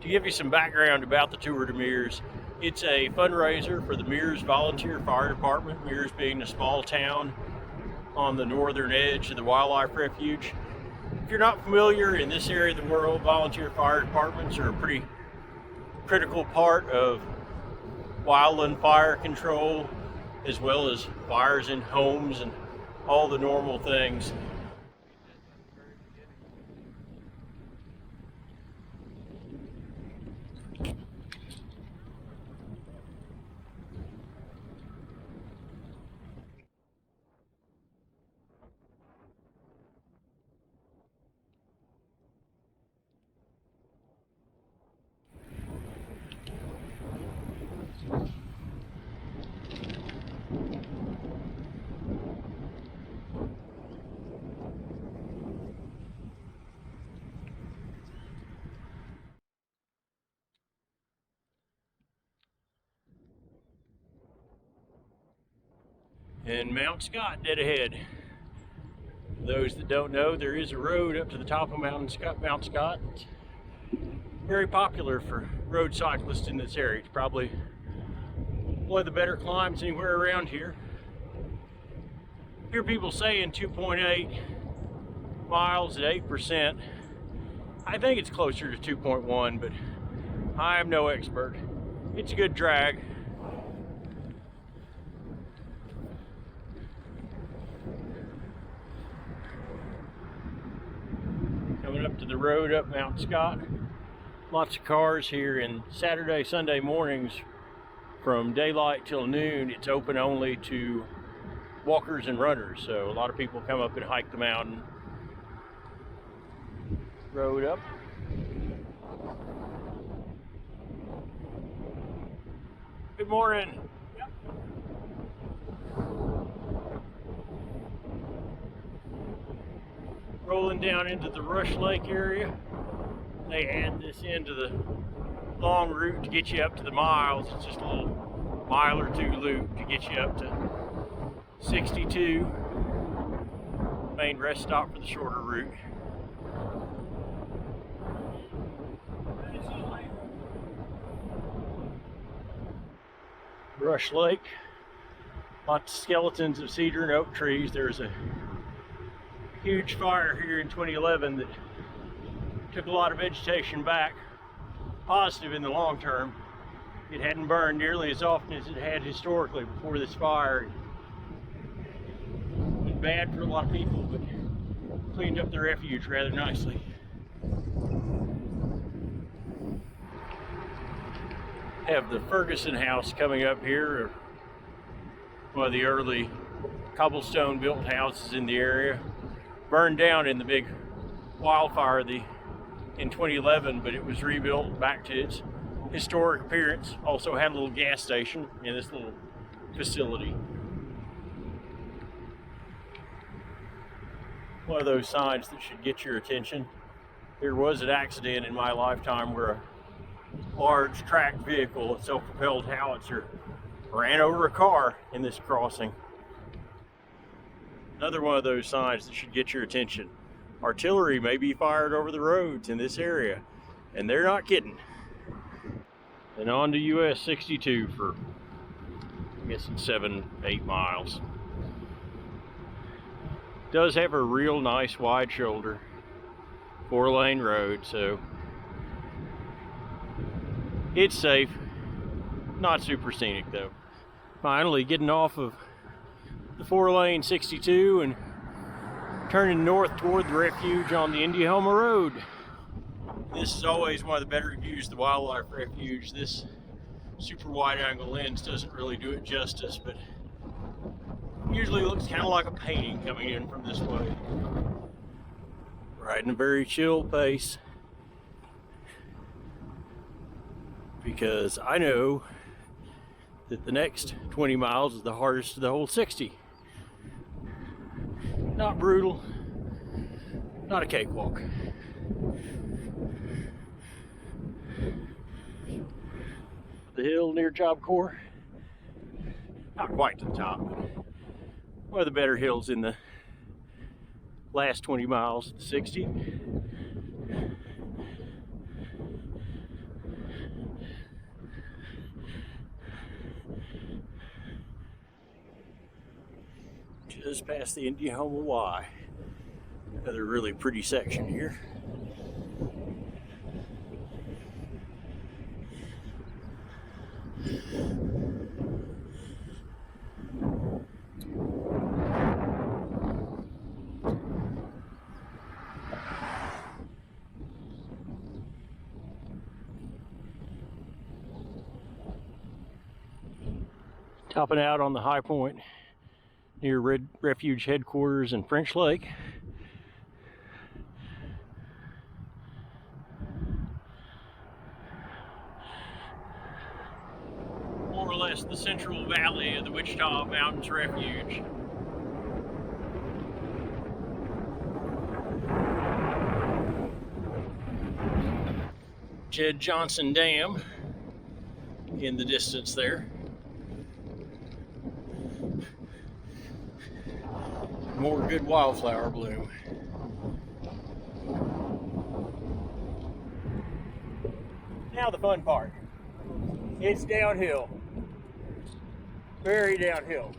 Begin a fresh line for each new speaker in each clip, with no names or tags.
To give you some background about the Tour de Meers, it's a fundraiser for the Meers Volunteer Fire Department, Meers being a small town on the northern edge of the wildlife refuge. If you're not familiar, in this area of the world, volunteer fire departments are a pretty critical part of wildland fire control, as well as fires in homes and all the normal things. And Mount Scott dead ahead. For those that don't know, there is a road up to the top of Mount Scott. It's very popular for road cyclists in this area. It's probably one of the better climbs anywhere around here. I hear people saying 2.8 miles at 8%. I think it's closer to 2.1, but I am no expert. It's a good drag. Coming up to the road up Mount Scott. Lots of cars here, and Saturday, Sunday mornings from daylight till noon, it's open only to walkers and runners. So a lot of people come up and hike the mountain. Road up. Good morning. Yep. Rolling down into the Rush Lake area. They add this into the long route to get you up to the miles. It's just a little mile or two loop to get you up to 62. Main rest stop for the shorter route. Rush Lake, lots of skeletons of cedar and oak trees. There's a huge fire here in 2011 that took a lot of vegetation back, positive in the long term. It hadn't burned nearly as often as it had historically before this fire. It was bad for a lot of people, but cleaned up the refuge rather nicely. Have the Ferguson house coming up here, one of the early cobblestone built houses in the area. Burned down in the big wildfire in 2011, but it was rebuilt back to its historic appearance. Also had a little gas station in this little facility. One of those signs that should get your attention. There was an accident in my lifetime where a large tracked vehicle, a self-propelled howitzer, ran over a car in this crossing. Another one of those signs that should get your attention. Artillery may be fired over the roads in this area, and they're not kidding. And on to US 62 for, I'm guessing 7-8 miles. Does have a real nice wide shoulder, 4-lane road, so it's safe. Not super scenic though. Finally getting off of the 4-lane 62 and turning north toward the refuge on the Indiahoma Road. This is always one of the better views of the wildlife refuge. This super wide angle lens doesn't really do it justice, but usually looks kind of like a painting coming in from this way. Riding a very chill pace, because I know that the next 20 miles is the hardest of the whole 60. Not brutal, not a cakewalk. The hill near Job Corps, not quite to the top, but one of the better hills in the last 20 miles, 60. just past the Indianola Y. Another really pretty section here. Topping out on the high point near Red Refuge headquarters in French Lake. More or less the central valley of the Wichita Mountains Refuge. Jed Johnson Dam in the distance there. More good wildflower bloom. Now the fun part. It's downhill. Very downhill.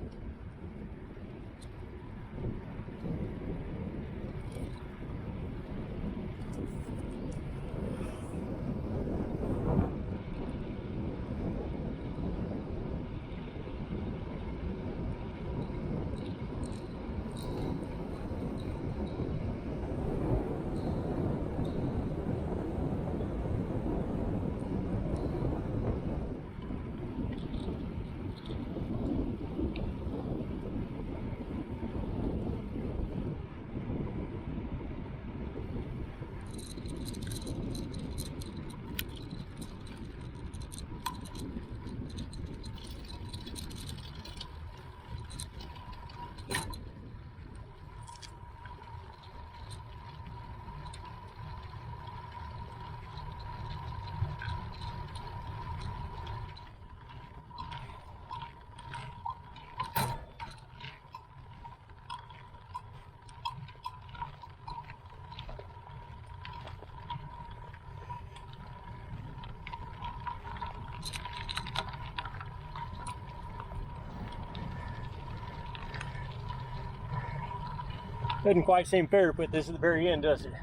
Doesn't quite seem fair to put this at the very end, does it?